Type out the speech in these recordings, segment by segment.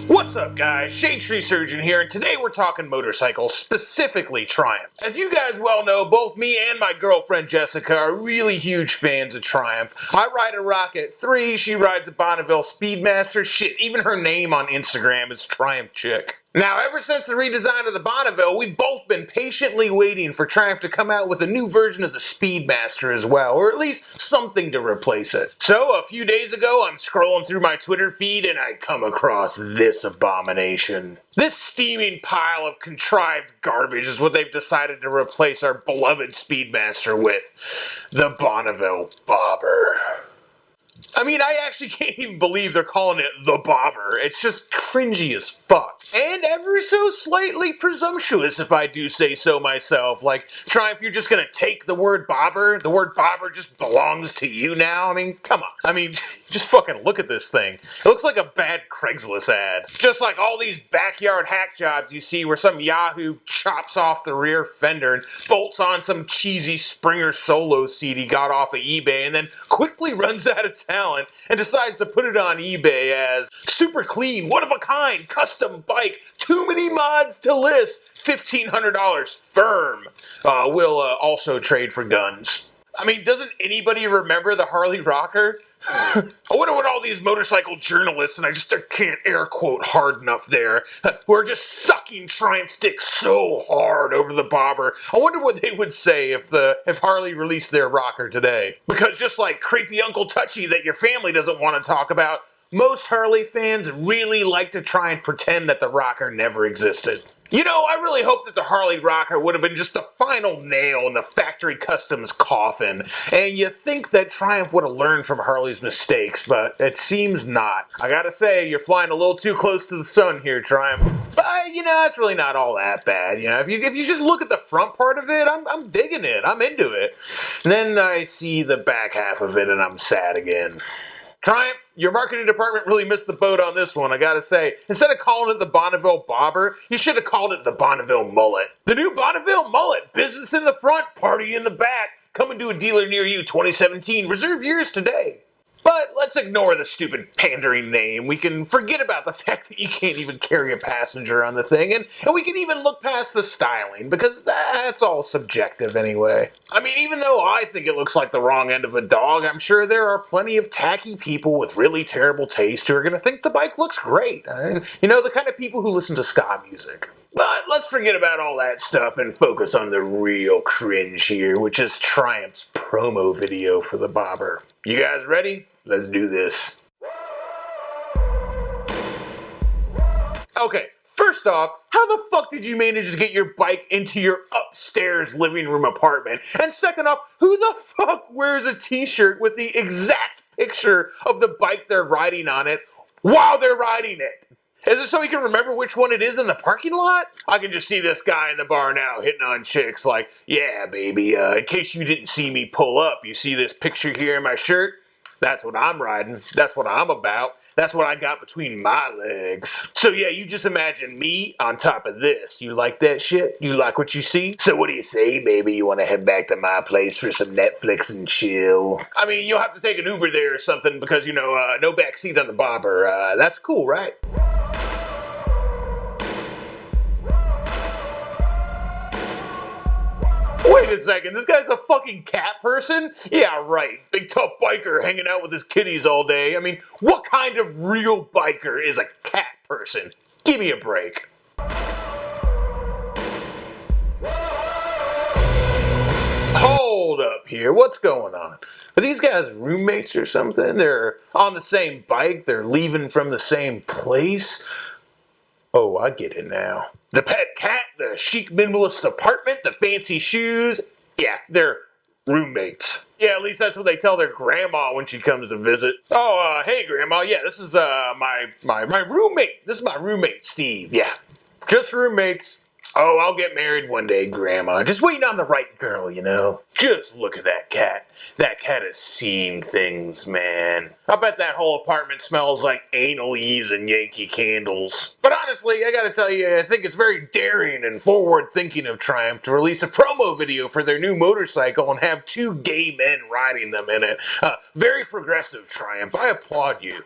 What's up guys, Shade Tree Surgeon here, and today we're talking motorcycles, specifically Triumph. As you guys well know, both me and my girlfriend Jessica are really huge fans of Triumph. I ride a Rocket 3, she rides a Bonneville Speedmaster, shit, even her name on Instagram is Triumph Chick. Now, ever since the redesign of the Bonneville, we've both been patiently waiting for Triumph to come out with a new version of the Speedmaster as well, or at least something to replace it. So, a few days ago, I'm scrolling through my Twitter feed and I come across this abomination. This steaming pile of contrived garbage is what they've decided to replace our beloved Speedmaster with. The Bonneville Bobber. I mean, I actually can't even believe they're calling it the Bobber. It's just cringy as fuck. And ever so slightly presumptuous, if I do say so myself. Like, Triumph, you're just gonna take the word Bobber? The word Bobber just belongs to you now? I mean, come on. I mean, just fucking look at this thing. It looks like a bad Craigslist ad. Just like all these backyard hack jobs you see where some yahoo chops off the rear fender and bolts on some cheesy Springer solo seat he got off of eBay and then quickly runs out of talent and decides to put it on eBay as super clean, one of a kind, custom bike, too many mods to list, $1,500 firm. We'll also trade for guns. I mean, doesn't anybody remember the Harley Rocker? I wonder what all these motorcycle journalists, and I just can't air quote hard enough there, who are just sucking Triumph sticks so hard over the Bobber. I wonder what they would say if Harley released their rocker today. Because just like creepy Uncle Touchy that your family doesn't want to talk about, most Harley fans really like to try and pretend that the rocker never existed. You know, I really hope that the Harley Rocker would have been just the final nail in the factory customs coffin, and you think that Triumph would have learned from Harley's mistakes, but it seems not. I gotta say, you're flying a little too close to the sun here, Triumph. But, you know, it's really not all that bad. You know, if you just look at the front part of it, I'm digging it. I'm into it. And then I see the back half of it, and I'm sad again. Triumph, your marketing department really missed the boat on this one, I gotta say. Instead of calling it the Bonneville Bobber, you should have called it the Bonneville Mullet. The new Bonneville Mullet, business in the front, party in the back. Coming to a dealer near you 2017, reserve yours today. But let's ignore the stupid pandering name. We can forget about the fact that you can't even carry a passenger on the thing, and we can even look past the styling, because that's all subjective anyway. I mean, even though I think it looks like the wrong end of a dog, I'm sure there are plenty of tacky people with really terrible taste who are going to think the bike looks great. You know, the kind of people who listen to ska music. But let's forget about all that stuff and focus on the real cringe here, which is Triumph's promo video for the Bobber. You guys ready? Let's do this. Okay, first off, how the fuck did you manage to get your bike into your upstairs living room apartment? And second off, who the fuck wears a t-shirt with the exact picture of the bike they're riding on it while they're riding it? Is it so he can remember which one it is in the parking lot? I can just see this guy in the bar now hitting on chicks like, yeah, baby, in case you didn't see me pull up, you see this picture here in my shirt? That's what I'm riding. That's what I'm about. That's what I got between my legs. So yeah, you just imagine me on top of this. You like that shit? You like what you see? So what do you say, baby? You want to head back to my place for some Netflix and chill? I mean, you'll have to take an Uber there or something because, you know, no backseat on the Bobber. That's cool, right? Wait a second, this guy's a fucking cat person? Yeah, right. Big tough biker hanging out with his kitties all day. I mean, what kind of real biker is a cat person? Give me a break. Hold up here, what's going on? Are these guys roommates or something? They're on the same bike, they're leaving from the same place? Oh, I get it now. The pet cat, the chic minimalist apartment, the fancy shoes. Yeah, they're roommates. Yeah, at least that's what they tell their grandma when she comes to visit. Oh, hey grandma, yeah, this is my roommate. This is my roommate, Steve. Yeah, just roommates. Oh, I'll get married one day, Grandma. Just waiting on the right girl, you know? Just look at that cat. That cat has seen things, man. I bet that whole apartment smells like anal ease and Yankee candles. But honestly, I gotta tell you, I think it's very daring and forward-thinking of Triumph to release a promo video for their new motorcycle and have two gay men riding them in it. Very progressive, Triumph. I applaud you.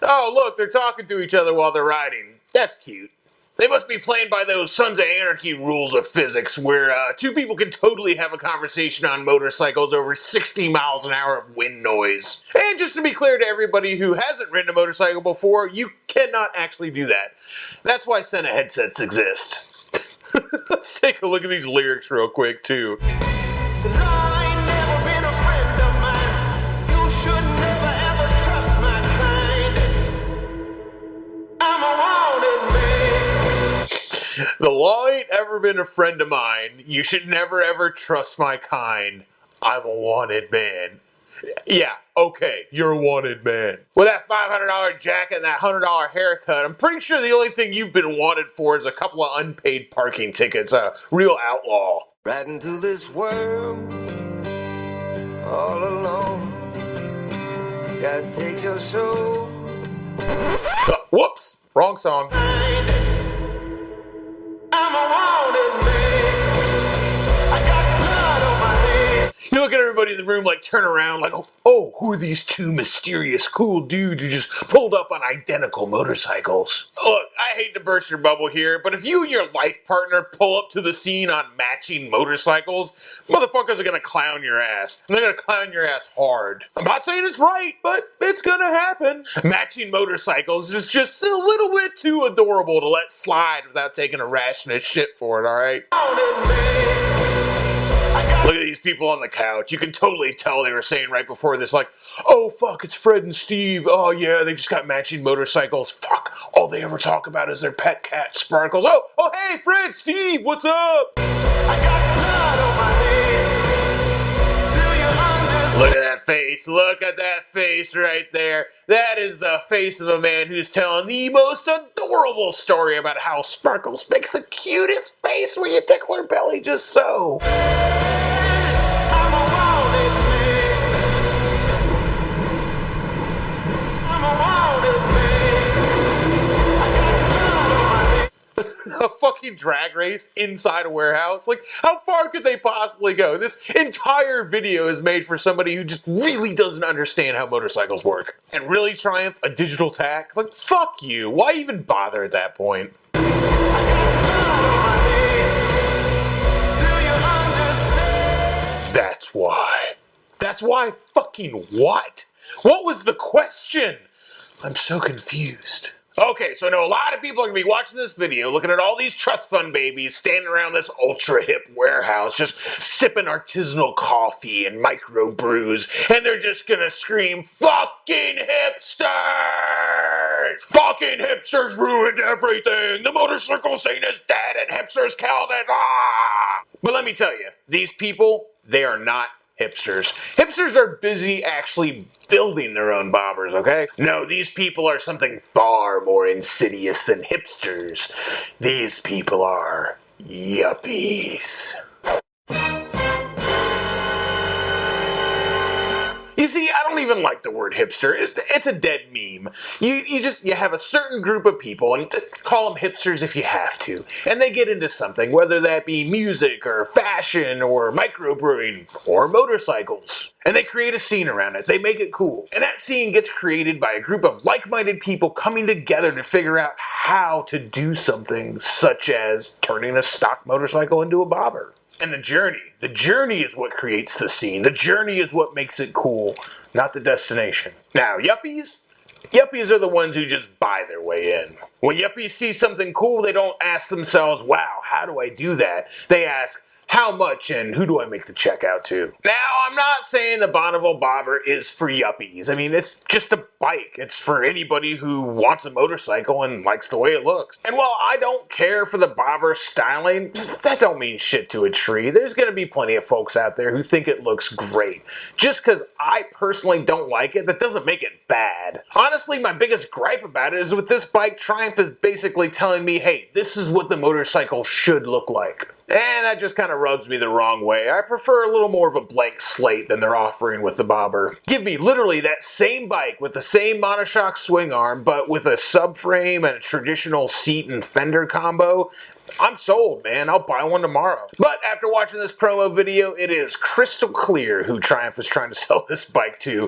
Oh, look, they're talking to each other while they're riding. That's cute. They must be playing by those Sons of Anarchy rules of physics where two people can totally have a conversation on motorcycles over 60 miles an hour of wind noise. And just to be clear to everybody who hasn't ridden a motorcycle before, you cannot actually do that. That's why Sena headsets exist. Let's take a look at these lyrics real quick, too. The law ain't ever been a friend of mine. You should never ever trust my kind. I'm a wanted man. Yeah, okay, you're a wanted man. With that $500 jacket and that $100 haircut, I'm pretty sure the only thing you've been wanted for is a couple of unpaid parking tickets. A real outlaw. Riding through this world all alone. God takes your soul. Whoops, wrong song. I'm a wanted man. I got blood on my head. You look at everybody in the room, like, turn around, like, oh, who are these two mysterious, cool dudes who just pulled up on identical motorcycles? Look, I hate to burst your bubble here, but if you and your life partner pull up to the scene on matching motorcycles, motherfuckers are gonna clown your ass. And they're gonna clown your ass hard. I'm not saying it's right, but it's gonna happen. Matching motorcycles is just a little bit too adorable to let slide without taking a ration of shit for it, alright? Look at these people on the couch. You can totally tell they were saying right before this, like, oh, fuck, it's Fred and Steve. Oh, yeah, they just got matching motorcycles. Fuck, all they ever talk about is their pet cat, Sparkles. Oh, hey, Fred, Steve, what's up? I got blood on my hands. Do you understand? Look at that face. Look at that face right there. That is the face of a man who's telling the most adorable story about how Sparkles makes the cutest face when you tickle her belly just so. I'm a wanted man. I'm a wanted man. I got blood on my hands. A fucking drag race inside a warehouse? Like, how far could they possibly go? This entire video is made for somebody who just really doesn't understand how motorcycles work. And really, Triumph, a digital tack? Like, fuck you. Why even bother at that point? That's why. That's why fucking what? What was the question? I'm so confused. Okay, so I know a lot of people are going to be watching this video, looking at all these trust fund babies standing around this ultra hip warehouse, just sipping artisanal coffee and micro brews, and they're just going to scream, fucking hipsters! Fucking hipsters ruined everything! The motorcycle scene is dead and hipsters killed it! Ah! But let me tell you, these people, they are not hipsters. Hipsters are busy actually building their own bobbers, okay? No, these people are something far more insidious than hipsters. These people are yuppies. You see, I don't even like the word hipster. It's a dead meme. You have a certain group of people, and call them hipsters if you have to, and they get into something, whether that be music, or fashion, or microbrewing, or motorcycles. And they create a scene around it. They make it cool. And that scene gets created by a group of like-minded people coming together to figure out how to do something, such as turning a stock motorcycle into a bobber. And the journey is what creates the scene. The journey is what makes it cool, not the destination. Now, yuppies are the ones who just buy their way in. When yuppies see something cool, they don't ask themselves, wow, how do I do that? They ask, how much and who do I make the check out to? Now, I'm not saying the Bonneville Bobber is for yuppies. I mean, it's just a bike. It's for anybody who wants a motorcycle and likes the way it looks. And while I don't care for the Bobber styling, that don't mean shit to a tree. There's gonna be plenty of folks out there who think it looks great. Just because I personally don't like it, that doesn't make it bad. Honestly, my biggest gripe about it is with this bike, Triumph is basically telling me, hey, this is what the motorcycle should look like. And that just kind of rubs me the wrong way. I prefer a little more of a blank slate than they're offering with the Bobber. Give me literally that same bike with the same monoshock swing arm, but with a subframe and a traditional seat and fender combo. I'm sold, man. I'll buy one tomorrow. But after watching this promo video, it is crystal clear who Triumph is trying to sell this bike to,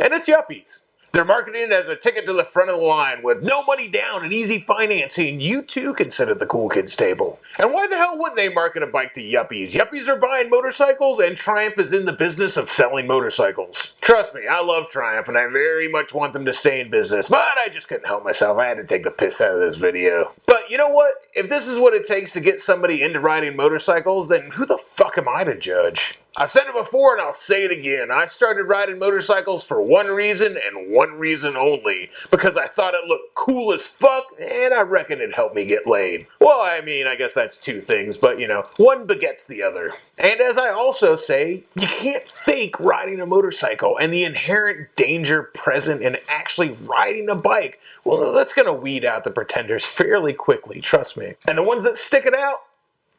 and it's yuppies. They're marketing it as a ticket to the front of the line with no money down and easy financing. You too can sit at the cool kids table. And why the hell wouldn't they market a bike to yuppies? Yuppies are buying motorcycles and Triumph is in the business of selling motorcycles. Trust me, I love Triumph and I very much want them to stay in business, but I just couldn't help myself. I had to take the piss out of this video. But you know what? If this is what it takes to get somebody into riding motorcycles, then who the fuck am I to judge? I've said it before and I'll say it again. I started riding motorcycles for one reason and one reason only. Because I thought it looked cool as fuck and I reckon it helped me get laid. Well, I mean, I guess that's two things, but you know, one begets the other. And as I also say, you can't fake riding a motorcycle and the inherent danger present in actually riding a bike. Well, that's gonna weed out the pretenders fairly quickly, trust me. And the ones that stick it out,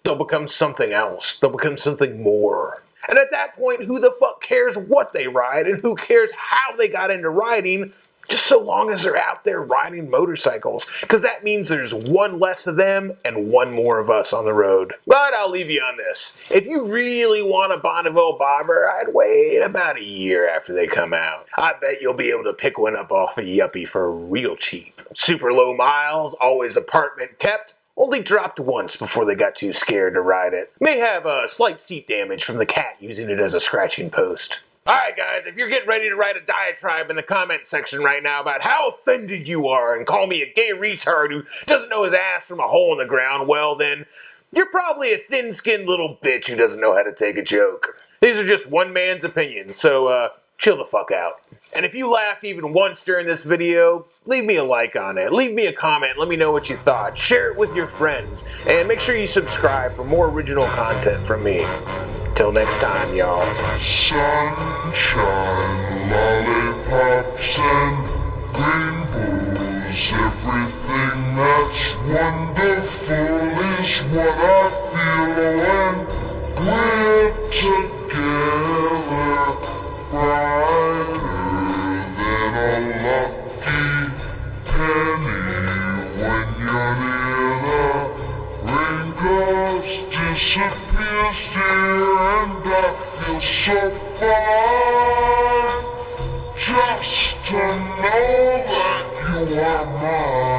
they'll become something else. They'll become something more. And at that point, who the fuck cares what they ride and who cares how they got into riding, just so long as they're out there riding motorcycles. Because that means there's one less of them and one more of us on the road. But I'll leave you on this. If you really want a Bonneville bobber, I'd wait about a year after they come out. I bet you'll be able to pick one up off a yuppie for real cheap. Super low miles, always apartment kept. Only dropped once before they got too scared to ride it. May have a slight seat damage from the cat using it as a scratching post. Alright guys, if you're getting ready to write a diatribe in the comment section right now about how offended you are and call me a gay retard who doesn't know his ass from a hole in the ground, well then, you're probably a thin-skinned little bitch who doesn't know how to take a joke. These are just one man's opinions, so chill the fuck out. And if you laughed even once during this video, leave me a like on it. Leave me a comment. Let me know what you thought. Share it with your friends. And make sure you subscribe for more original content from me. Till next time, y'all. Sunshine, lollipops, and rainbows. Everything that's wonderful is what I feel when we're together. Brighter than a lucky penny when you're near the rain goes disappears dear and I feel so fine just to know that you are mine.